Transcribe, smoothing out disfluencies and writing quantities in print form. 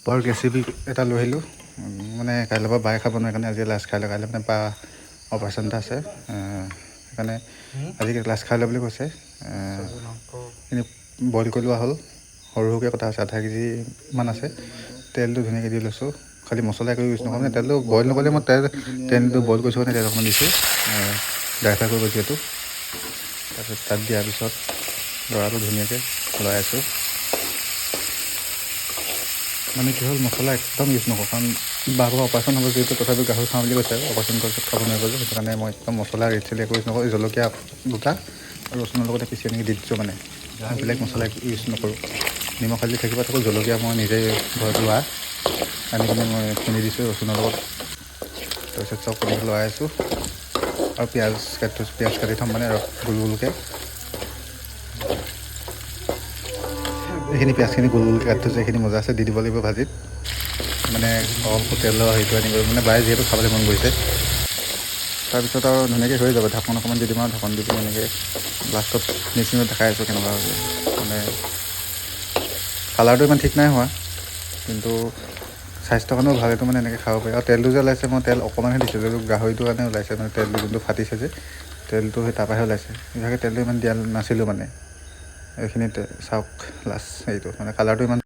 pork recipe এটা লৈ আহিলোঁ মানে কাইলৈৰ পৰা বায়ে খাব নোৱাৰে কাৰণে আজি লাষ্ট খাই লওঁ কাইলৈ মানে বা অপাৰেশ্যন এটা আছে সেইকাৰণে আজি লাষ্ট খাই লওঁ বুলি কৈছে কিন্তু বইল কৰি লোৱা হ'ল সৰু সৰুকৈ কটা আছে 0.5 কেজিমান আছে তেলটো ধুনীয়াকৈ দি লৈছোঁ খালি মছলা একো ইউজ নকৰোঁ মানে তেলটো বইল নকৰিলে মই তেলটো বইল কৰিছোঁ কাৰণে তেল অকণমান দিছোঁ ড্ৰাই ফ্ৰাই কৰিব যিহেতু তাৰপিছত তাত দিয়াৰ পিছত লৰাটো ধুনীয়াকৈ লৰাই আছোঁ মানে কি হ'ল মছলা একদম ইউজ নকৰোঁ কাৰণ বাঘৰ অপাৰেশ্যন হ'ব যিহেতু তথাপিও গাহৰি খাওঁ বুলি কৈছে অপাৰেশ্যন কৰাৰ পিছত খাব নোৱাৰিব যে সেইটো কাৰণে মই একদম মছলা ৰেড চিলি একো ইউজ নকৰোঁ জলকীয়া দুটা আৰু ৰচুনৰ লগতে পিচি এনেকৈ দি দিছোঁ মানে বেলেগ মছলা ইউজ নকৰোঁ নিমখ হালধি থাকিব থাকোঁ জলকীয়া মই নিজে ঘৰত লোৱা আনি কিনে মই খুন্দি দিছোঁ ৰচুনৰ লগত তাৰপিছত চব তেনেকৈ লৰাই আছোঁ আৰু পিঁয়াজ কাটি থ'ম মানে গোল গোলকৈ এইখিনি পিঁয়াজখিনি গোল গোলকৈ কাটি থৈছে এইখিনি মজা আছে দি দিব লাগিব ভাজিত মানে অলপ তেলৰ হেৰিটো আনিব মানে বায়ে যিহেতু খাবলৈ মন কৰিছে তাৰপিছত আৰু ধুনীয়াকৈ হৈ যাব ঢাকন অকণমান দি দিম আৰু ঢাকন দি পিনে এনেকৈ লাষ্টত ফিনিচিঙত দেখাই আছোঁ কেনেকুৱা হৈছে মানে কালাৰটো ইমান ঠিক নাই হোৱা কিন্তু স্বাস্থ্যৰ কাৰণেও ভাল এইটো মানে এনেকৈ খাব পাৰি আৰু তেলটো যে ওলাইছে মই তেল অকণমানহে দিছোঁ যিটো গাহৰিটোৰ কাৰণে ওলাইছে মানে তেলটো যোনটো ফাটিছে যে তেলটো সেই তাৰপৰাহে ওলাইছে ইভাগে তেলটো ইমান দিয়া নাছিলোঁ মানে এইখিনিতে চাওক লাষ্ট হেৰিটো মানে কালাৰটো ইমান